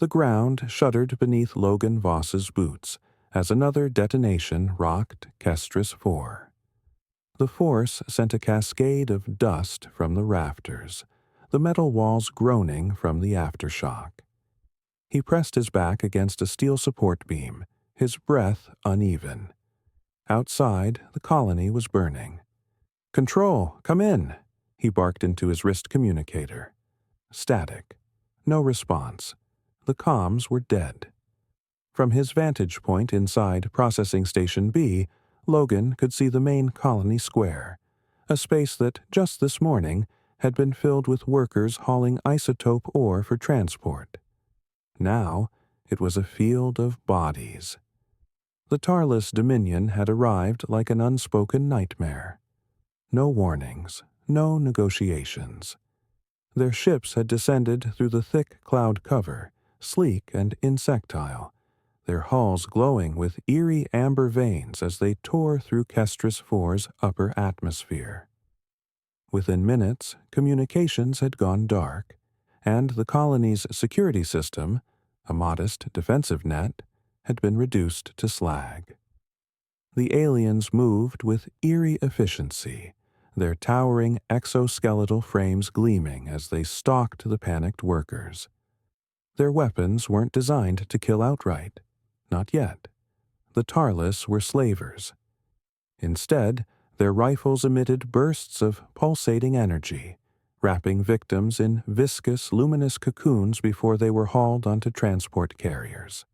The ground shuddered beneath Logan Voss's boots as another detonation rocked Kestris 4. The force sent a cascade of dust from the rafters, the metal walls groaning from the aftershock. He pressed his back against a steel support beam, his breath uneven. Outside, the colony was burning. "Control, come in," he barked into his wrist communicator. Static. No response. The comms were dead. From his vantage point inside Processing Station B, Logan could see the main colony square, a space that, just this morning, had been filled with workers hauling isotope ore for transport. Now, it was a field of bodies. The Tarliss Dominion had arrived like an unspoken nightmare. No warnings, no negotiations. Their ships had descended through the thick cloud cover, sleek and insectile, their hulls glowing with eerie amber veins as they tore through Kestris 4's upper atmosphere. Within minutes, communications had gone dark, and the colony's security system, a modest defensive net, had been reduced to slag. The aliens moved with eerie efficiency, their towering exoskeletal frames gleaming as they stalked the panicked workers. Their weapons weren't designed to kill outright. Not yet. The Tarliss were slavers. Instead, their rifles emitted bursts of pulsating energy, wrapping victims in viscous, luminous cocoons before they were hauled onto transport carriers.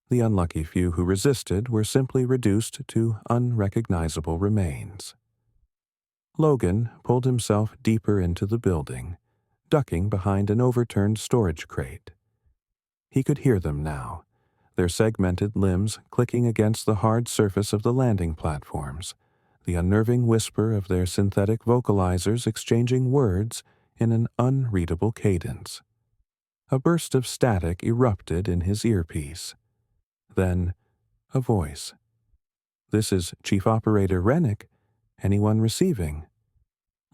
The unlucky few who resisted were simply reduced to unrecognizable remains. Logan pulled himself deeper into the building, ducking behind an overturned storage crate. He could hear them now, their segmented limbs clicking against the hard surface of the landing platforms, the unnerving whisper of their synthetic vocalizers exchanging words in an unreadable cadence. A burst of static erupted in his earpiece. Then, a voice. "This is Chief Operator Rennick. Anyone receiving?"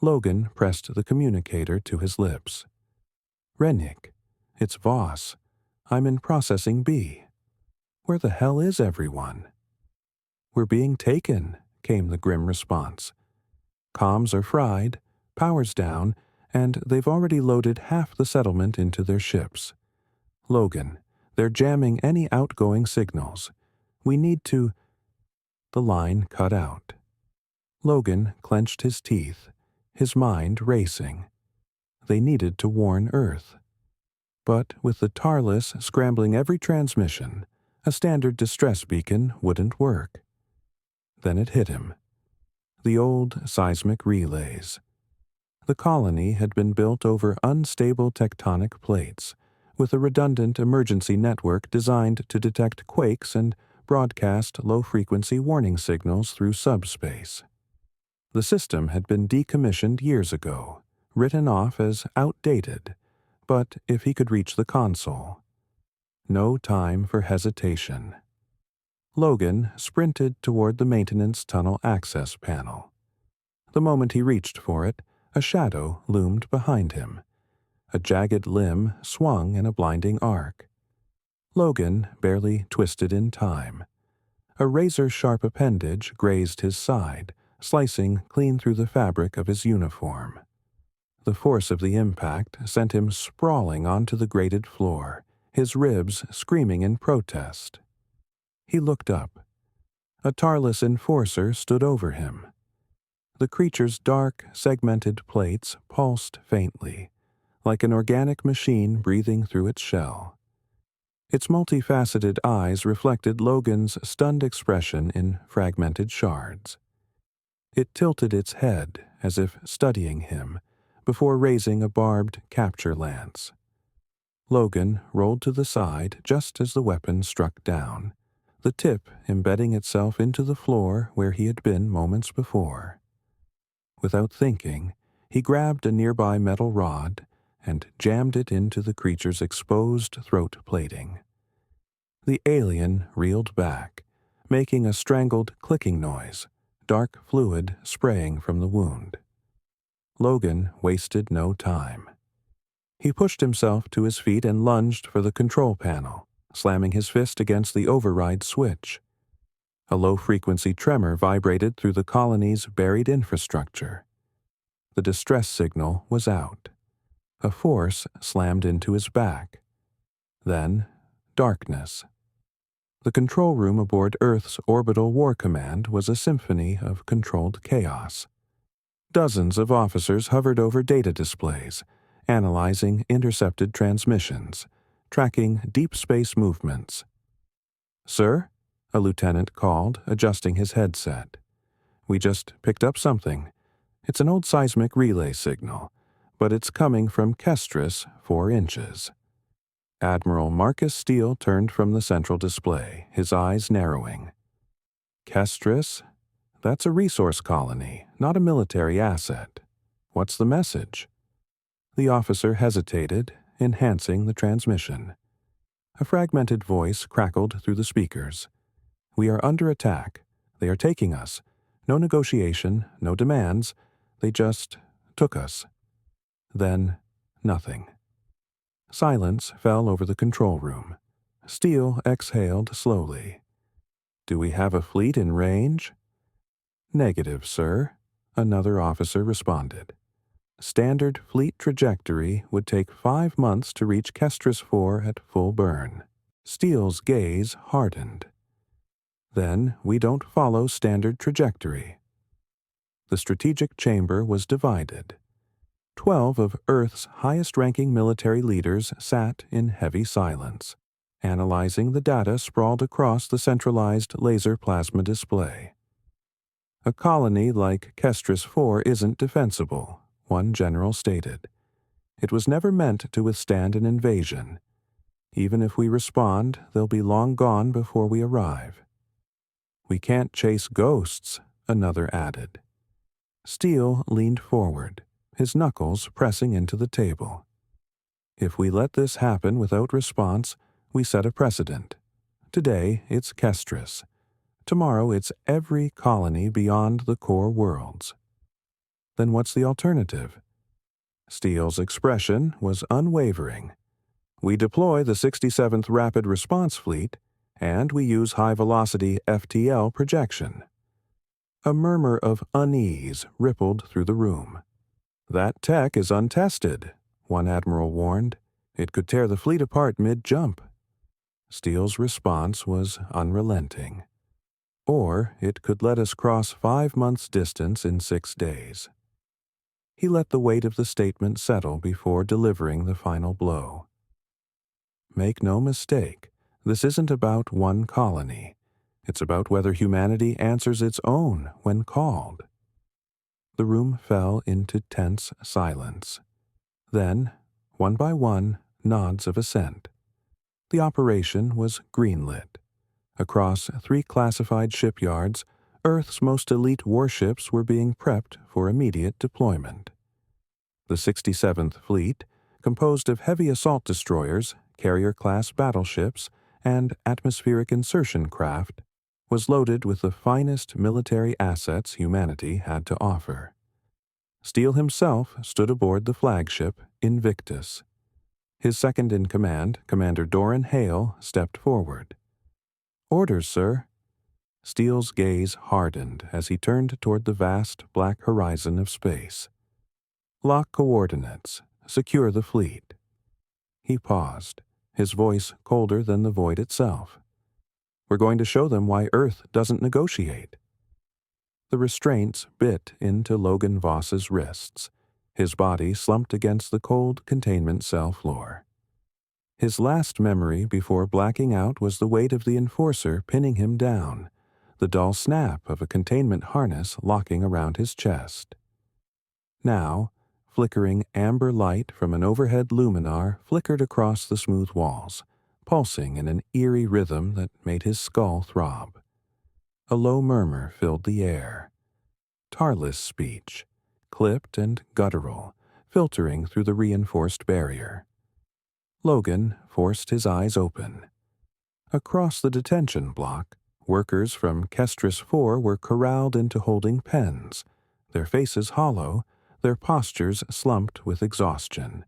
Logan pressed the communicator to his lips. "Rennick, it's Voss. I'm in Processing B. Where the hell is everyone?" "We're being taken," came the grim response. "Comms are fried, power's down, and they've already loaded half the settlement into their ships. Logan, they're jamming any outgoing signals. We need to—" The line cut out. Logan clenched his teeth, his mind racing. They needed to warn Earth. But with the Tarliss scrambling every transmission, a standard distress beacon wouldn't work. Then it hit him. The old seismic relays. The colony had been built over unstable tectonic plates, with a redundant emergency network designed to detect quakes and broadcast low-frequency warning signals through subspace. The system had been decommissioned years ago, written off as outdated, but if he could reach the console. No time for hesitation. Logan sprinted toward the maintenance tunnel access panel. The moment he reached for it, a shadow loomed behind him. A jagged limb swung in a blinding arc. Logan barely twisted in time. A razor-sharp appendage grazed his side, slicing clean through the fabric of his uniform. The force of the impact sent him sprawling onto the grated floor, his ribs screaming in protest. He looked up. A Tarliss enforcer stood over him. The creature's dark, segmented plates pulsed faintly, like an organic machine breathing through its shell. Its multifaceted eyes reflected Logan's stunned expression in fragmented shards. It tilted its head as if studying him, before raising a barbed capture lance. Logan rolled to the side just as the weapon struck down, the tip embedding itself into the floor where he had been moments before. Without thinking, he grabbed a nearby metal rod and jammed it into the creature's exposed throat plating. The alien reeled back, making a strangled clicking noise, dark fluid spraying from the wound. Logan wasted no time. He pushed himself to his feet and lunged for the control panel, slamming his fist against the override switch. A low-frequency tremor vibrated through the colony's buried infrastructure. The distress signal was out. A force slammed into his back. Then, darkness. The control room aboard Earth's Orbital War Command was a symphony of controlled chaos. Dozens of officers hovered over data displays, analyzing intercepted transmissions, tracking deep space movements. "Sir?" a lieutenant called, adjusting his headset. "We just picked up something. It's an old seismic relay signal, but it's coming from Kestris 4 inches. Admiral Marcus Steele turned from the central display, his eyes narrowing. "Kestris? That's a resource colony, not a military asset. What's the message?" The officer hesitated, enhancing the transmission. A fragmented voice crackled through the speakers. "We are under attack. They are taking us. No negotiation, no demands. They just took us." Then, nothing. Silence fell over the control room. Steele exhaled slowly. "Do we have a fleet in range?" "Negative, sir," another officer responded. "Standard fleet trajectory would take 5 months to reach Kestris 4 at full burn." Steele's gaze hardened. "Then we don't follow standard trajectory." The strategic chamber was divided. 12 of Earth's highest-ranking military leaders sat in heavy silence, analyzing the data sprawled across the centralized laser plasma display. "A colony like Kestris 4 isn't defensible," one general stated. "It was never meant to withstand an invasion. Even if we respond, they'll be long gone before we arrive." "We can't chase ghosts," another added. Steele leaned forward, his knuckles pressing into the table. "If we let this happen without response, we set a precedent. Today, it's Kestris. Tomorrow, it's every colony beyond the core worlds." "Then what's the alternative?" Steele's expression was unwavering. "We deploy the 67th Rapid Response Fleet, and we use high-velocity FTL projection." A murmur of unease rippled through the room. "That tech is untested," one admiral warned. "It could tear the fleet apart mid-jump." Steele's response was unrelenting. "Or it could let us cross 5 months' distance in 6 days." He let the weight of the statement settle before delivering the final blow. "Make no mistake, this isn't about one colony. It's about whether humanity answers its own when called." The room fell into tense silence. Then, one by one, nods of assent. The operation was greenlit. Across 3 classified shipyards, Earth's most elite warships were being prepped for immediate deployment. The 67th Fleet, composed of heavy assault destroyers, carrier-class battleships, and atmospheric insertion craft, was loaded with the finest military assets humanity had to offer. Steele himself stood aboard the flagship Invictus. His second-in-command, Commander Doran Hale, stepped forward. "Orders, sir." Steele's gaze hardened as he turned toward the vast black horizon of space. "Lock coordinates. Secure the fleet." He paused, his voice colder than the void itself. "We're going to show them why Earth doesn't negotiate." The restraints bit into Logan Voss's wrists. His body slumped against the cold containment cell floor. His last memory before blacking out was the weight of the enforcer pinning him down, the dull snap of a containment harness locking around his chest. Now, flickering amber light from an overhead luminar flickered across the smooth walls, pulsing in an eerie rhythm that made his skull throb. A low murmur filled the air. Tarliss speech, clipped and guttural, filtering through the reinforced barrier. Logan forced his eyes open. Across the detention block, workers from Kestris 4 were corralled into holding pens, their faces hollow, their postures slumped with exhaustion.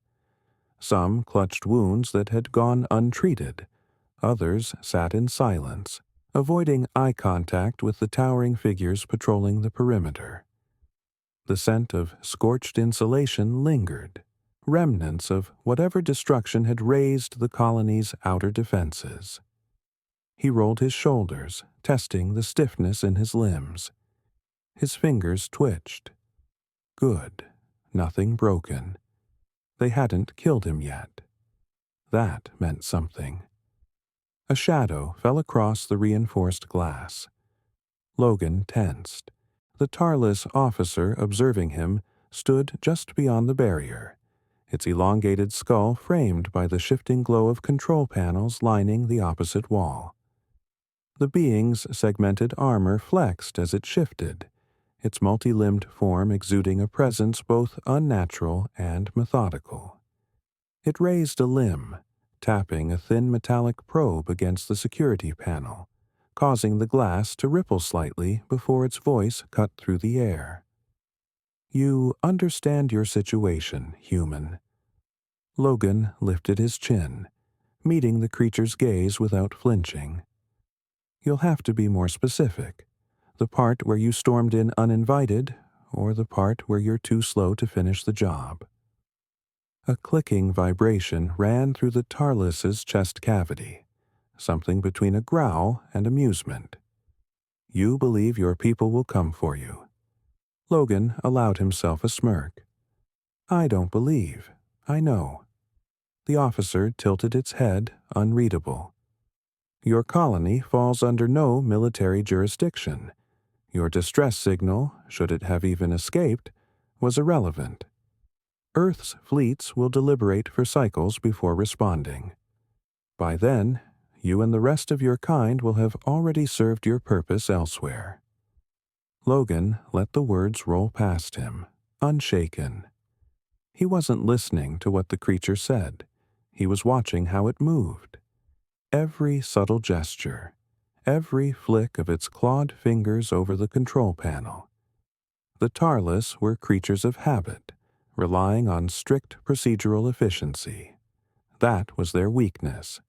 Some clutched wounds that had gone untreated. Others sat in silence, avoiding eye contact with the towering figures patrolling the perimeter. The scent of scorched insulation lingered, remnants of whatever destruction had razed the colony's outer defenses. He rolled his shoulders, testing the stiffness in his limbs. His fingers twitched. Good. Nothing broken. They hadn't killed him yet. That meant something. A shadow fell across the reinforced glass. Logan tensed. The Tarliss officer observing him stood just beyond the barrier, its elongated skull framed by the shifting glow of control panels lining the opposite wall. The being's segmented armor flexed as it shifted, its multi-limbed form exuding a presence both unnatural and methodical. It raised a limb, tapping a thin metallic probe against the security panel, causing the glass to ripple slightly before its voice cut through the air. "You understand your situation, human." Logan lifted his chin, meeting the creature's gaze without flinching. "You'll have to be more specific. The part where you stormed in uninvited, or the part where you're too slow to finish the job." A clicking vibration ran through the Tarliss's chest cavity, something between a growl and amusement. "You believe your people will come for you." Logan allowed himself a smirk. "I don't believe. I know." The officer tilted its head, unreadable. "Your colony falls under no military jurisdiction. Your distress signal, should it have even escaped, was irrelevant. Earth's fleets will deliberate for cycles before responding. By then, you and the rest of your kind will have already served your purpose elsewhere." Logan let the words roll past him, unshaken. He wasn't listening to what the creature said. He was watching how it moved. Every subtle gesture, every flick of its clawed fingers over the control panel. The Tarliss were creatures of habit, relying on strict procedural efficiency. That was their weakness.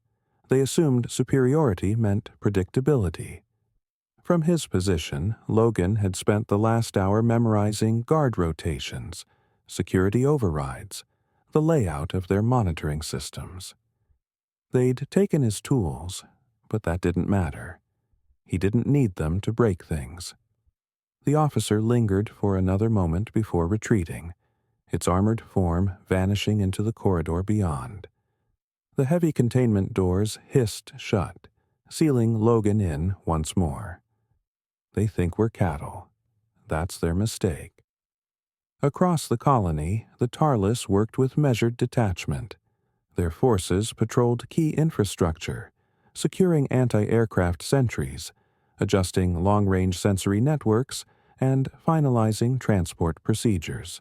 They assumed superiority meant predictability. From his position, Logan had spent the last hour memorizing guard rotations, security overrides, the layout of their monitoring systems. They'd taken his tools, but that didn't matter. He didn't need them to break things. The officer lingered for another moment before retreating, its armored form vanishing into the corridor beyond. The heavy containment doors hissed shut, sealing Logan in once more. They think we're cattle. That's their mistake. Across the colony, the Tarliss worked with measured detachment. Their forces patrolled key infrastructure, securing anti-aircraft sentries, adjusting long-range sensory networks, and finalizing transport procedures.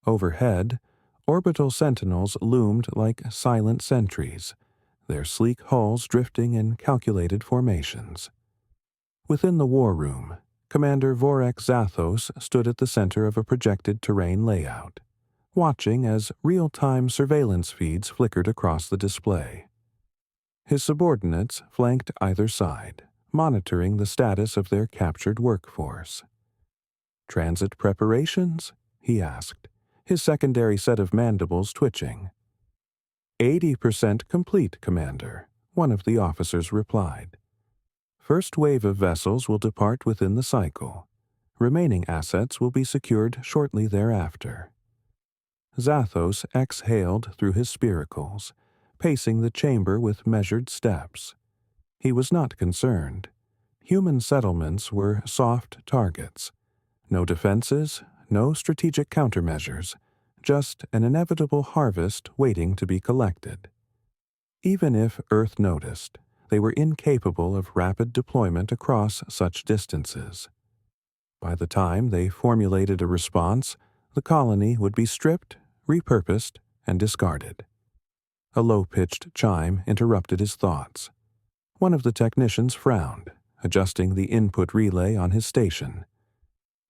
Overhead, orbital sentinels loomed like silent sentries, their sleek hulls drifting in calculated formations. Within the war room, Commander Vorek Zathos stood at the center of a projected terrain layout, watching as real-time surveillance feeds flickered across the display. His subordinates flanked either side, monitoring the status of their captured workforce. "Transit preparations?" he asked, his secondary set of mandibles twitching. 80% complete, Commander," one of the officers replied. "First wave of vessels will depart within the cycle. Remaining assets will be secured shortly thereafter." Zathos exhaled through his spiracles, pacing the chamber with measured steps. He was not concerned. Human settlements were soft targets. No defenses, no strategic countermeasures, just an inevitable harvest waiting to be collected. Even if Earth noticed, they were incapable of rapid deployment across such distances. By the time they formulated a response, the colony would be stripped, repurposed, and discarded. A low-pitched chime interrupted his thoughts. One of the technicians frowned, adjusting the input relay on his station.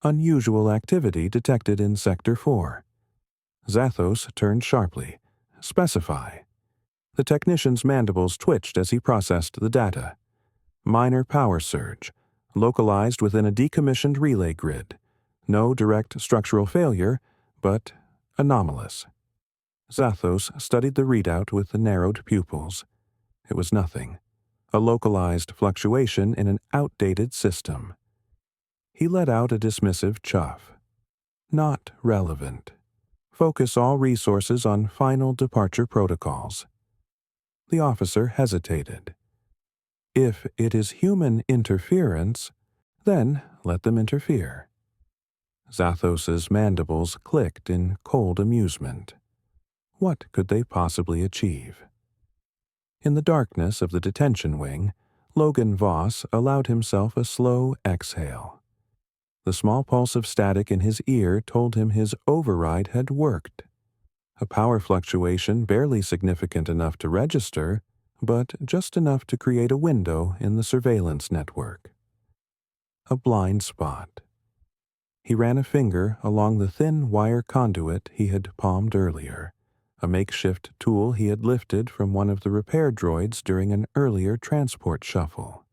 Unusual activity detected in Sector 4. Zathos turned sharply, specify. The technician's mandibles twitched as he processed the data. Minor power surge, localized within a decommissioned relay grid. No direct structural failure, but anomalous. Zathos studied the readout with the narrowed pupils. It was nothing. A localized fluctuation in an outdated system. He let out a dismissive chuff. Not relevant. Focus all resources on final departure protocols. The officer hesitated. If it is human interference, then let them interfere. Zathos's mandibles clicked in cold amusement. What could they possibly achieve? In the darkness of the detention wing, Logan Voss allowed himself a slow exhale. The small pulse of static in his ear told him his override had worked. A power fluctuation barely significant enough to register, but just enough to create a window in the surveillance network. A blind spot. He ran a finger along the thin wire conduit he had palmed earlier, a makeshift tool he had lifted from one of the repair droids during an earlier transport shuffle.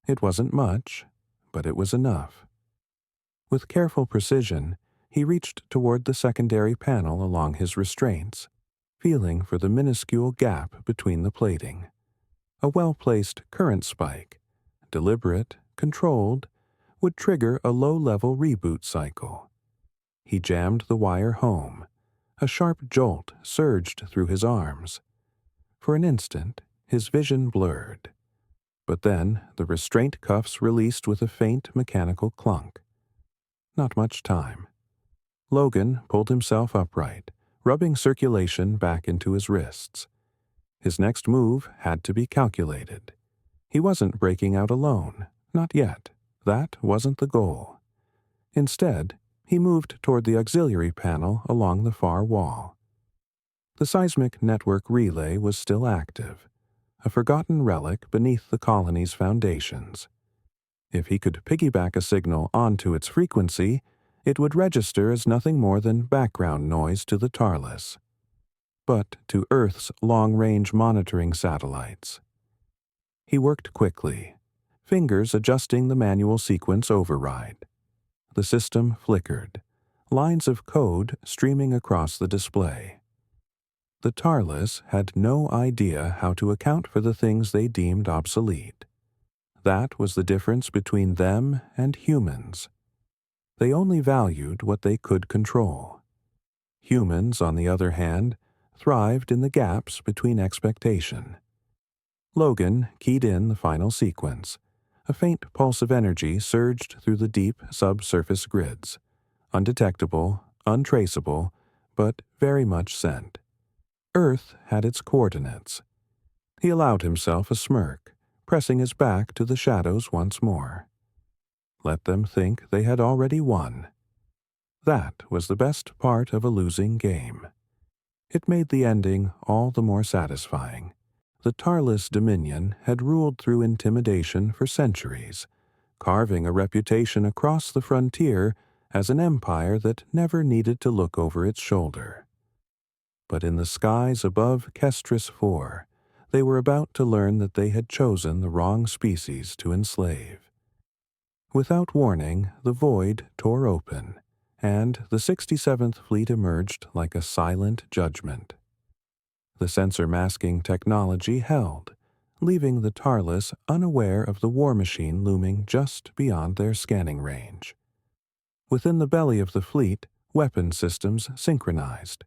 It wasn't much, but it was enough. With careful precision, he reached toward the secondary panel along his restraints, feeling for the minuscule gap between the plating. A well-placed current spike, deliberate, controlled, would trigger a low-level reboot cycle. He jammed the wire home. A sharp jolt surged through his arms. For an instant, his vision blurred. But then the restraint cuffs released with a faint mechanical clunk. Not much time. Logan pulled himself upright, rubbing circulation back into his wrists. His next move had to be calculated. He wasn't breaking out alone, not yet. That wasn't the goal. Instead, he moved toward the auxiliary panel along the far wall. The seismic network relay was still active, a forgotten relic beneath the colony's foundations. If he could piggyback a signal onto its frequency, it would register as nothing more than background noise to the Tarliss. But to Earth's long-range monitoring satellites. He worked quickly, fingers adjusting the manual sequence override. The system flickered, lines of code streaming across the display. The Tarliss had no idea how to account for the things they deemed obsolete. That was the difference between them and humans. They only valued what they could control. Humans, on the other hand, thrived in the gaps between expectation. Logan keyed in the final sequence. A faint pulse of energy surged through the deep subsurface grids. Undetectable, untraceable, but very much sent. Earth had its coordinates. He allowed himself a smirk, pressing his back to the shadows once more. Let them think they had already won. That was the best part of a losing game. It made the ending all the more satisfying. The Tarliss Dominion had ruled through intimidation for centuries, carving a reputation across the frontier as an empire that never needed to look over its shoulder. But in the skies above Kestris IV, they were about to learn that they had chosen the wrong species to enslave. Without warning, the void tore open, and the 67th Fleet emerged like a silent judgment. The sensor-masking technology held, leaving the Tarliss unaware of the war machine looming just beyond their scanning range. Within the belly of the fleet, weapon systems synchronized,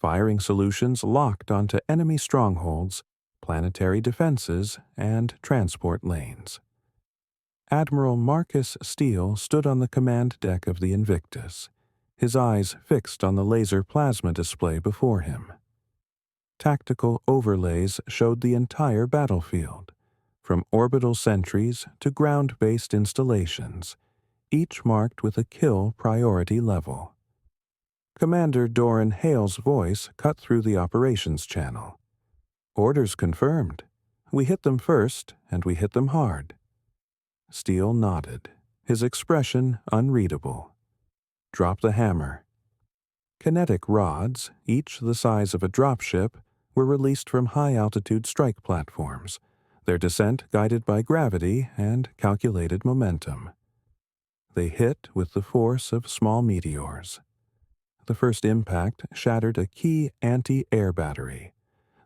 firing solutions locked onto enemy strongholds, planetary defenses, and transport lanes. Admiral Marcus Steele stood on the command deck of the Invictus, his eyes fixed on the laser plasma display before him. Tactical overlays showed the entire battlefield, from orbital sentries to ground-based installations, each marked with a kill priority level. Commander Doran Hale's voice cut through the operations channel. "Orders confirmed. We hit them first, and we hit them hard." Steele nodded, his expression unreadable. "Drop the hammer." Kinetic rods, each the size of a dropship, were released from high-altitude strike platforms, their descent guided by gravity and calculated momentum. They hit with the force of small meteors. The first impact shattered a key anti-air battery,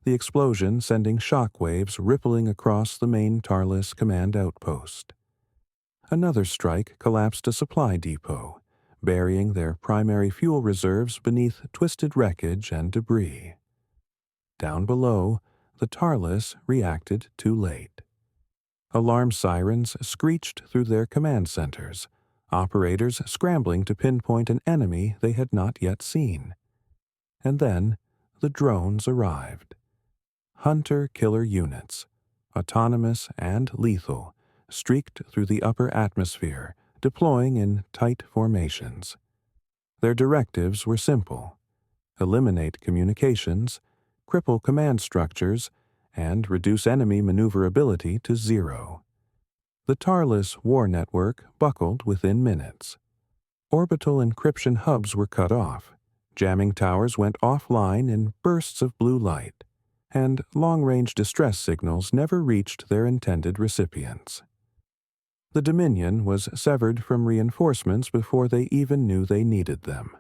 the explosion sending shock waves rippling across the main Tarliss command outpost. Another strike collapsed a supply depot, burying their primary fuel reserves beneath twisted wreckage and debris. Down below, the Tarliss reacted too late. Alarm sirens screeched through their command centers, operators scrambling to pinpoint an enemy they had not yet seen. And then, the drones arrived. Hunter-killer units, autonomous and lethal, streaked through the upper atmosphere, deploying in tight formations. Their directives were simple: eliminate communications, cripple command structures, and reduce enemy maneuverability to zero. The Tarliss war network buckled within minutes. Orbital encryption hubs were cut off, jamming towers went offline in bursts of blue light, and long-range distress signals never reached their intended recipients. The Dominion was severed from reinforcements before they even knew they needed them.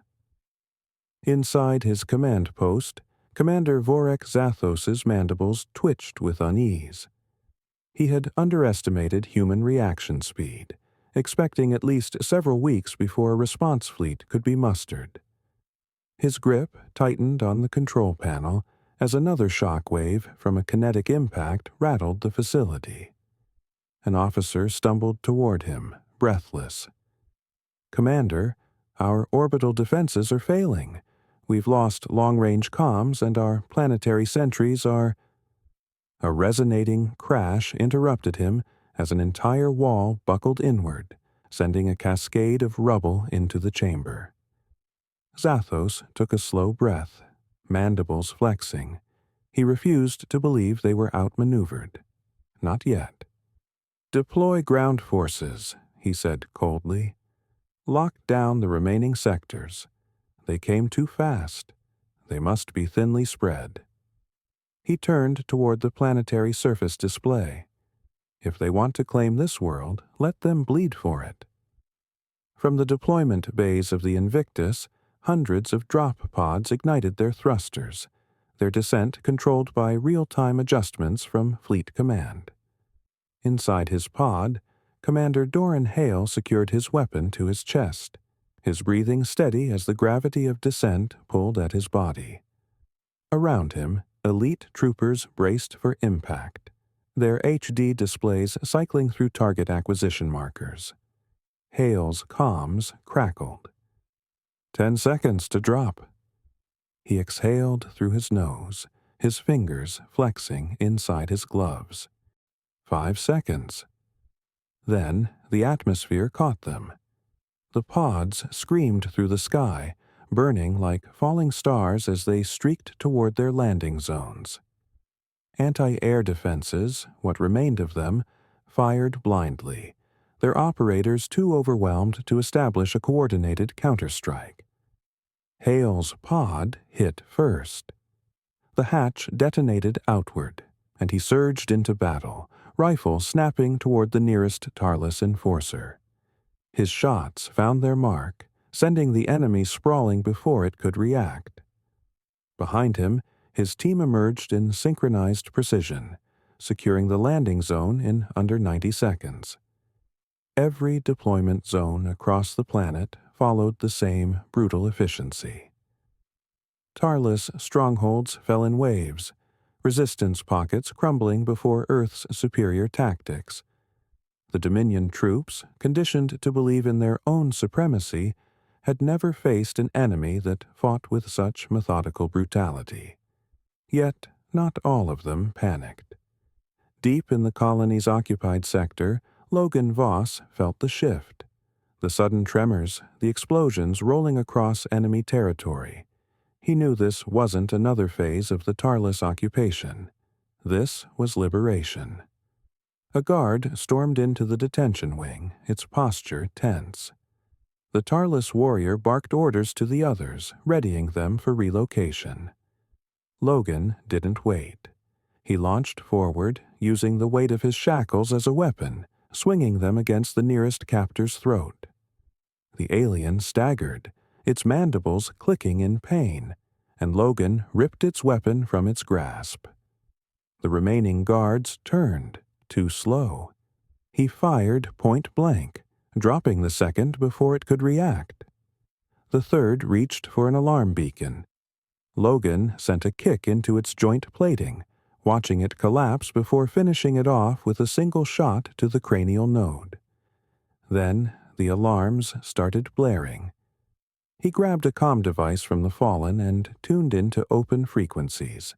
Inside his command post, Commander Vorek Zathos's mandibles twitched with unease. He had underestimated human reaction speed, expecting at least several weeks before a response fleet could be mustered. His grip tightened on the control panel as another shock wave from a kinetic impact rattled the facility. An officer stumbled toward him, breathless. "Commander, our orbital defenses are failing. We've lost long-range comms and our planetary sentries are—" A resonating crash interrupted him as an entire wall buckled inward, sending a cascade of rubble into the chamber. Zathos took a slow breath, mandibles flexing. He refused to believe they were outmaneuvered. Not yet. "Deploy ground forces," he said coldly. "Lock down the remaining sectors. They came too fast. They must be thinly spread." He turned toward the planetary surface display. If they want to claim this world, let them bleed for it. From the deployment bays of the Invictus, hundreds of drop pods ignited their thrusters, their descent controlled by real-time adjustments from Fleet Command. Inside his pod, Commander Doran Hale secured his weapon to his chest, his breathing steady as the gravity of descent pulled at his body. Around him, elite troopers braced for impact, their HD displays cycling through target acquisition markers. Hale's comms crackled. 10 seconds to drop." He exhaled through his nose, his fingers flexing inside his gloves. 5 seconds. Then the atmosphere caught them. The pods screamed through the sky, burning like falling stars as they streaked toward their landing zones. Anti-air defenses, what remained of them, fired blindly, their operators too overwhelmed to establish a coordinated counterstrike. Hale's pod hit first. The hatch detonated outward, and he surged into battle, rifle snapping toward the nearest Tarliss enforcer. His shots found their mark, sending the enemy sprawling before it could react. Behind him, his team emerged in synchronized precision, securing the landing zone in under 90 seconds. Every deployment zone across the planet followed the same brutal efficiency. Tarliss strongholds fell in waves, resistance pockets crumbling before Earth's superior tactics. The Dominion troops, conditioned to believe in their own supremacy, had never faced an enemy that fought with such methodical brutality. Yet not all of them panicked. Deep in the colony's occupied sector, Logan Voss felt the shift. The sudden tremors, the explosions rolling across enemy territory. He knew this wasn't another phase of the Tarliss occupation. This was liberation. A guard stormed into the detention wing, its posture tense. The Tarliss warrior barked orders to the others, readying them for relocation. Logan didn't wait. He launched forward, using the weight of his shackles as a weapon, swinging them against the nearest captor's throat. The alien staggered, its mandibles clicking in pain, and Logan ripped its weapon from its grasp. The remaining guards turned, too slow. He fired point blank, dropping the second before it could react. The third reached for an alarm beacon. Logan sent a kick into its joint plating, watching it collapse before finishing it off with a single shot to the cranial node. Then the alarms started blaring. He grabbed a comm device from the fallen and tuned into open frequencies.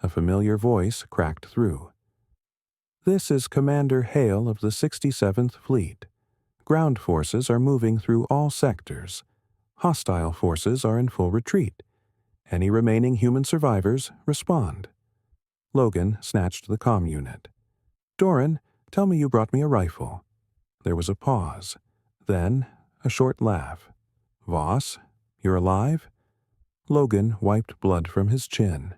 A familiar voice cracked through. "This is Commander Hale of the 67th Fleet. Ground forces are moving through all sectors. Hostile forces are in full retreat. Any remaining human survivors, respond." Logan snatched the comm unit. "Doran, tell me you brought me a rifle." There was a pause. Then a short laugh. "Voss, you're alive?" Logan wiped blood from his chin.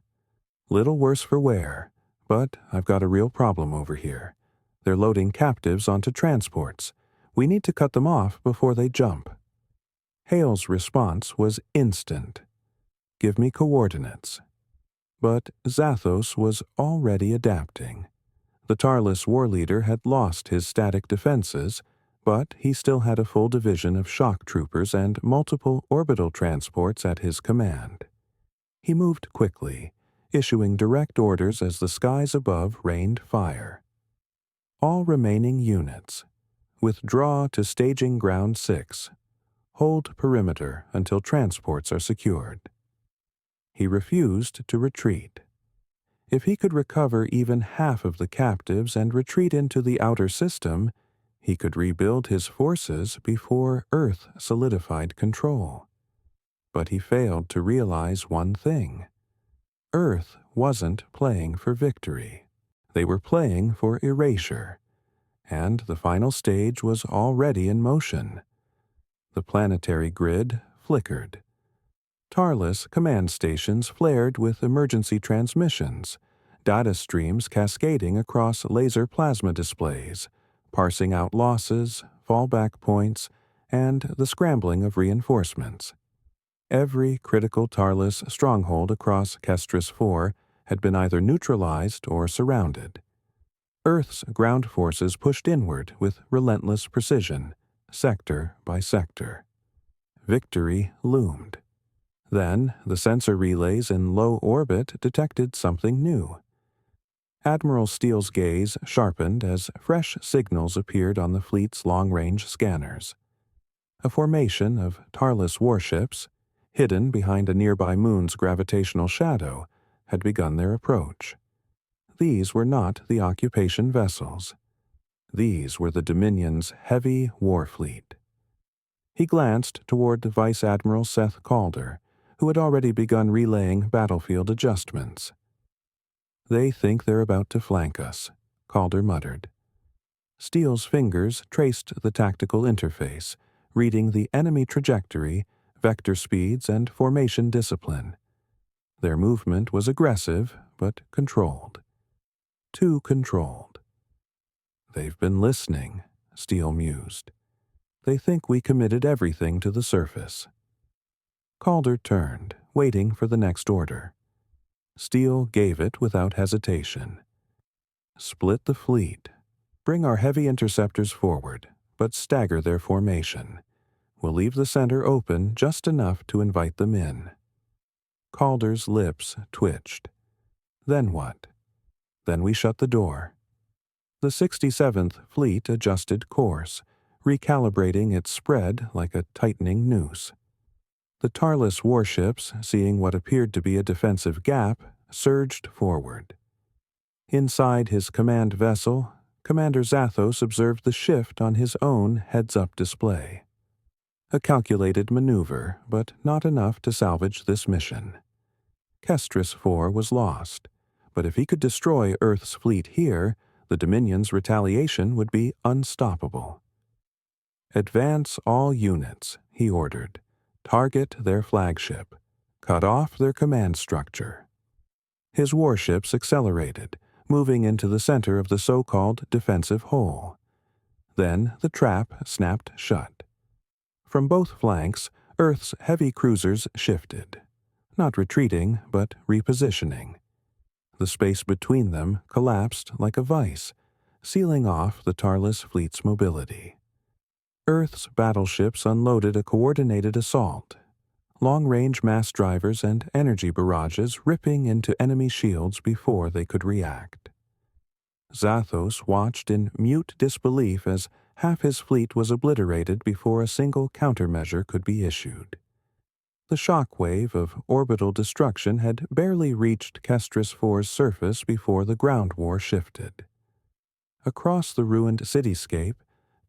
"Little worse for wear, but I've got a real problem over here. They're loading captives onto transports. We need to cut them off before they jump." Hale's response was instant. "Give me coordinates." But Zathos was already adapting. The Tarliss war leader had lost his static defenses, but he still had a full division of shock troopers and multiple orbital transports at his command. He moved quickly, issuing direct orders as the skies above rained fire. "All remaining units, withdraw to staging ground 6. Hold perimeter until transports are secured." He refused to retreat. If he could recover even half of the captives and retreat into the outer system, he could rebuild his forces before Earth solidified control. But he failed to realize one thing. Earth wasn't playing for victory. They were playing for erasure, and the final stage was already in motion. The planetary grid flickered. Tarliss command stations flared with emergency transmissions, data streams cascading across laser plasma displays, parsing out losses, fallback points, and the scrambling of reinforcements. Every critical Tarliss stronghold across Kestris 4 had been either neutralized or surrounded. Earth's ground forces pushed inward with relentless precision, sector by sector. Victory loomed. Then the sensor relays in low orbit detected something new. Admiral Steele's gaze sharpened as fresh signals appeared on the fleet's long-range scanners. A formation of Tarliss warships, hidden behind a nearby moon's gravitational shadow, had begun their approach. These were not the occupation vessels. These were the Dominion's heavy war fleet. He glanced toward Vice Admiral Seth Calder, who had already begun relaying battlefield adjustments. "They think they're about to flank us," Calder muttered. Steele's fingers traced the tactical interface, reading the enemy trajectory, vector speeds, and formation discipline. Their movement was aggressive, but controlled. Too controlled. "They've been listening," Steele mused. "They think we committed everything to the surface." Calder turned, waiting for the next order. Steele gave it without hesitation. "Split the fleet. Bring our heavy interceptors forward, but stagger their formation. We'll leave the center open just enough to invite them in." Calder's lips twitched. "Then what?" "Then we shut the door." The 67th Fleet adjusted course, recalibrating its spread like a tightening noose. The Tarliss warships, seeing what appeared to be a defensive gap, surged forward. Inside his command vessel, Commander Zathos observed the shift on his own heads-up display. A calculated maneuver, but not enough to salvage this mission. Kestris 4 was lost, but if he could destroy Earth's fleet here, the Dominion's retaliation would be unstoppable. "Advance all units," he ordered. "Target their flagship. Cut off their command structure." His warships accelerated, moving into the center of the so-called defensive hole. Then the trap snapped shut. From both flanks, Earth's heavy cruisers shifted, not retreating, but repositioning. The space between them collapsed like a vise, sealing off the Tarliss fleet's mobility. Earth's battleships unloaded a coordinated assault, long-range mass drivers and energy barrages ripping into enemy shields before they could react. Zathos watched in mute disbelief as half his fleet was obliterated before a single countermeasure could be issued. The shockwave of orbital destruction had barely reached Kestris IV's surface before the ground war shifted. Across the ruined cityscape,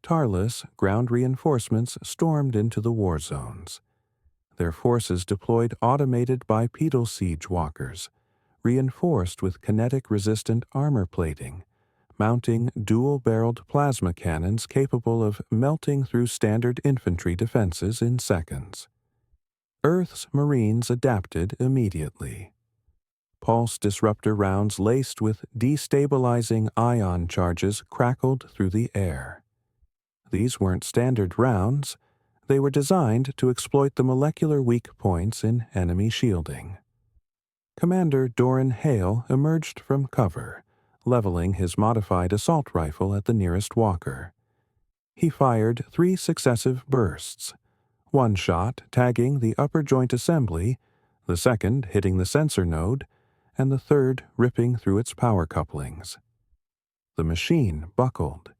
Tarliss ground reinforcements stormed into the war zones. Their forces deployed automated bipedal siege walkers, reinforced with kinetic-resistant armor plating, mounting dual-barreled plasma cannons capable of melting through standard infantry defenses in seconds. Earth's Marines adapted immediately. Pulse disruptor rounds laced with destabilizing ion charges crackled through the air. These weren't standard rounds. They were designed to exploit the molecular weak points in enemy shielding. Commander Doran Hale emerged from cover, leveling his modified assault rifle at the nearest walker. He fired 3 successive bursts, one shot tagging the upper joint assembly, the second hitting the sensor node, and the third ripping through its power couplings. The machine buckled.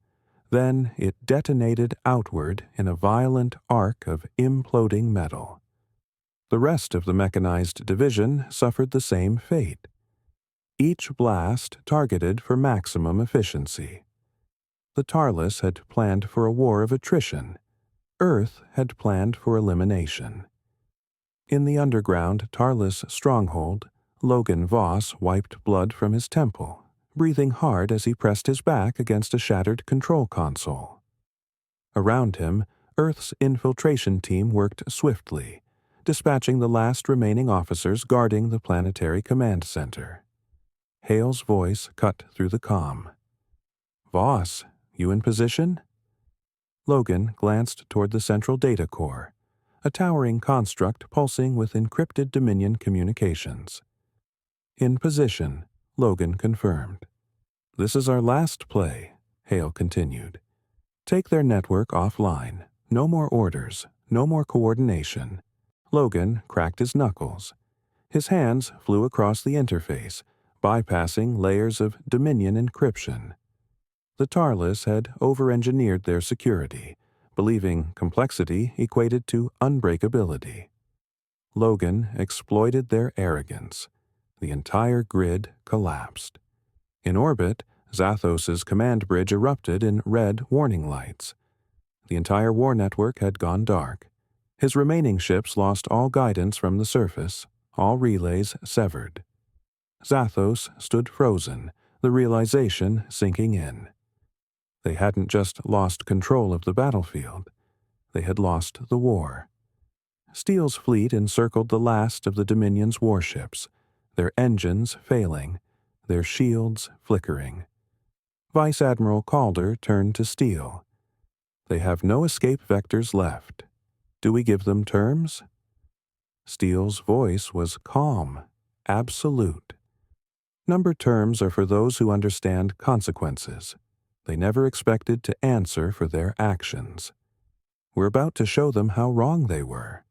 Then it detonated outward in a violent arc of imploding metal. The rest of the mechanized division suffered the same fate. Each blast targeted for maximum efficiency. The Tarliss had planned for a war of attrition. Earth had planned for elimination. In the underground Tarliss stronghold, Logan Voss wiped blood from his temple, breathing hard as he pressed his back against a shattered control console. Around him, Earth's infiltration team worked swiftly, dispatching the last remaining officers guarding the planetary command center. Hale's voice cut through the comm. "Voss, you in position?" Logan glanced toward the central data core, a towering construct pulsing with encrypted Dominion communications. "In position," Logan confirmed. "This is our last play," Hale continued. "Take their network offline. No more orders, no more coordination." Logan cracked his knuckles. His hands flew across the interface, bypassing layers of Dominion encryption. The Tarliss had over-engineered their security, believing complexity equated to unbreakability. Logan exploited their arrogance. The entire grid collapsed. In orbit, Zathos's command bridge erupted in red warning lights. The entire war network had gone dark. His remaining ships lost all guidance from the surface, all relays severed. Zathos stood frozen, the realization sinking in. They hadn't just lost control of the battlefield. They had lost the war. Steele's fleet encircled the last of the Dominion's warships, their engines failing, their shields flickering. Vice Admiral Calder turned to Steele. "They have no escape vectors left. Do we give them terms?" Steele's voice was calm, absolute. "Number terms are for those who understand consequences. They never expected to answer for their actions. We're about to show them how wrong they were."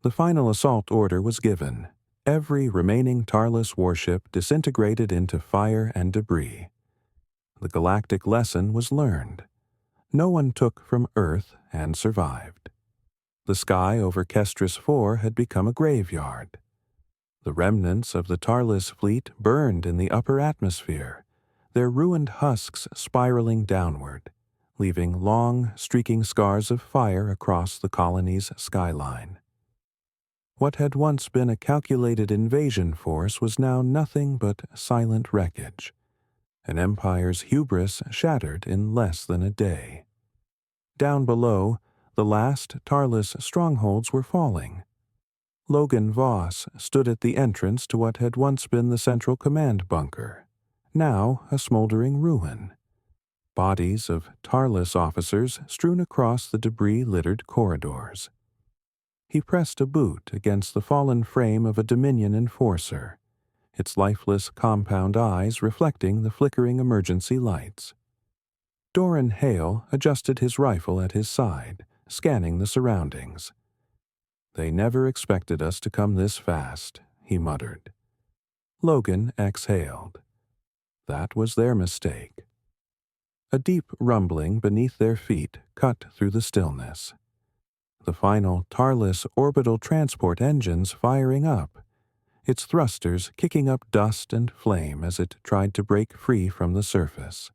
The final assault order was given. Every remaining Tarliss warship disintegrated into fire and debris. The galactic lesson was learned. No one took from Earth and survived. The sky over Kestris IV had become a graveyard. The remnants of the Tarliss fleet burned in the upper atmosphere, their ruined husks spiraling downward, leaving long, streaking scars of fire across the colony's skyline. What had once been a calculated invasion force was now nothing but silent wreckage. An empire's hubris shattered in less than a day. Down below, the last Tarliss strongholds were falling. Logan Voss stood at the entrance to what had once been the Central Command bunker, now a smoldering ruin. Bodies of Tarliss officers strewn across the debris-littered corridors. He pressed a boot against the fallen frame of a Dominion enforcer, its lifeless compound eyes reflecting the flickering emergency lights. Doran Hale adjusted his rifle at his side, scanning the surroundings. "They never expected us to come this fast," he muttered. Logan exhaled. That was their mistake. A deep rumbling beneath their feet cut through the stillness. The final Tarliss orbital transport engines firing up, its thrusters kicking up dust and flame as it tried to break free from the surface.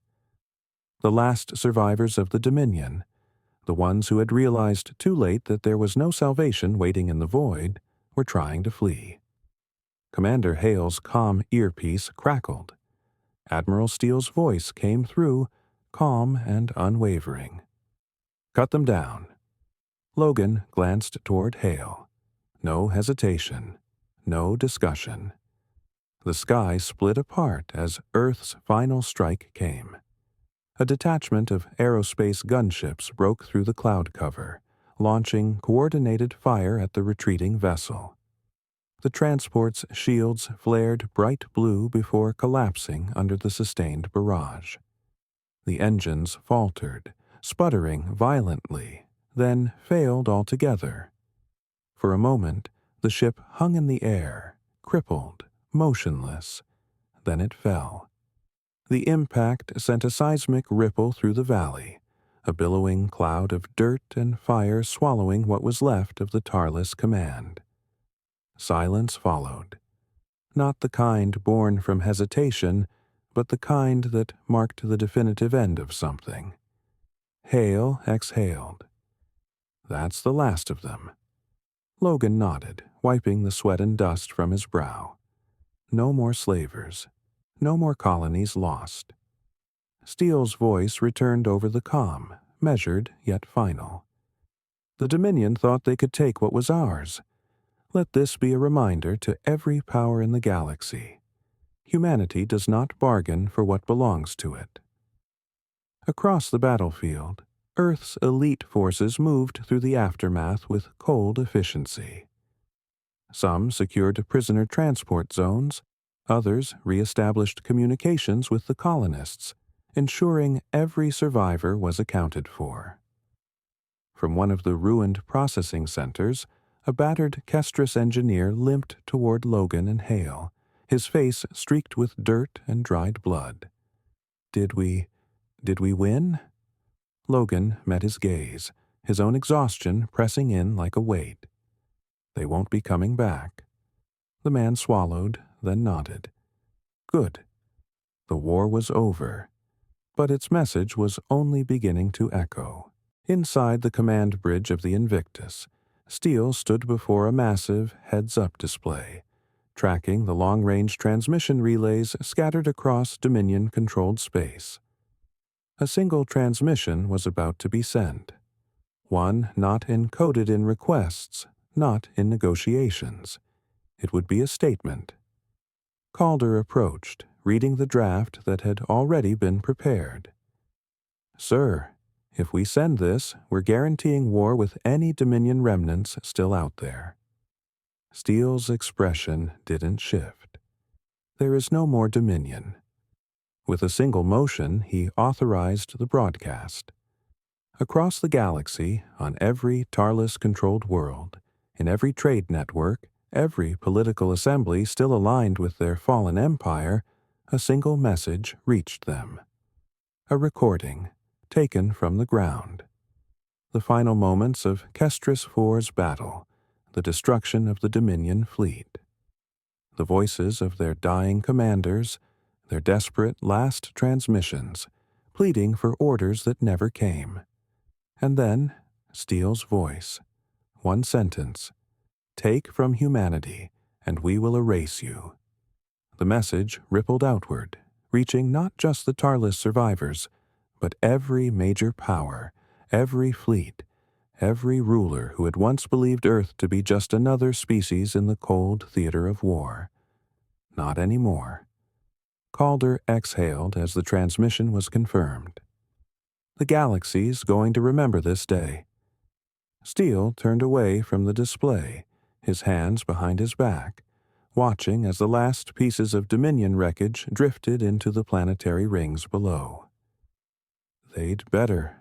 The last survivors of the Dominion, the ones who had realized too late that there was no salvation waiting in the void, were trying to flee. Commander Hale's calm earpiece crackled. Admiral Steele's voice came through, calm and unwavering. "Cut them down." Logan glanced toward Hale. No hesitation, no discussion. The sky split apart as Earth's final strike came. A detachment of aerospace gunships broke through the cloud cover, launching coordinated fire at the retreating vessel. The transport's shields flared bright blue before collapsing under the sustained barrage. The engines faltered, sputtering violently, then failed altogether. For a moment, the ship hung in the air, crippled, motionless. Then it fell. The impact sent a seismic ripple through the valley, a billowing cloud of dirt and fire swallowing what was left of the Tarliss command. Silence followed. Not the kind born from hesitation, but the kind that marked the definitive end of something. Hale exhaled. "That's the last of them." Logan nodded, wiping the sweat and dust from his brow. No more slavers. No more colonies lost. Steele's voice returned over the comm, measured yet final. "The Dominion thought they could take what was ours. Let this be a reminder to every power in the galaxy. Humanity does not bargain for what belongs to it." Across the battlefield, Earth's elite forces moved through the aftermath with cold efficiency. Some secured prisoner transport zones, others re-established communications with the colonists, ensuring every survivor was accounted for. From one of the ruined processing centers, a battered Kestrus engineer limped toward Logan and Hale, his face streaked with dirt and dried blood. Did we win?" Logan met his gaze, his own exhaustion pressing in like a weight. "They won't be coming back." The man swallowed, then nodded. "Good." The war was over, but its message was only beginning to echo. Inside the command bridge of the Invictus, Steele stood before a massive heads-up display, tracking the long-range transmission relays scattered across Dominion-controlled space. A single transmission was about to be sent, one not encoded in requests, not in negotiations. It would be a statement. Calder approached, reading the draft that had already been prepared. "Sir, if we send this, we're guaranteeing war with any Dominion remnants still out there." Steele's expression didn't shift. There is no more Dominion. With a single motion, he authorized the broadcast. Across the galaxy, on every Tarliss-controlled world, in every trade network, every political assembly still aligned with their fallen empire, a single message reached them. A recording, taken from the ground. The final moments of Kestrus IV's battle, the destruction of the Dominion fleet. The voices of their dying commanders, their desperate last transmissions, pleading for orders that never came. And then, Steele's voice. One sentence. "Take from humanity, and we will erase you." The message rippled outward, reaching not just the Tarliss survivors, but every major power, every fleet, every ruler who had once believed Earth to be just another species in the cold theater of war. Not anymore. Calder exhaled as the transmission was confirmed. The galaxy's going to remember this day. Steele turned away from the display, his hands behind his back, watching as the last pieces of Dominion wreckage drifted into the planetary rings below. They'd better,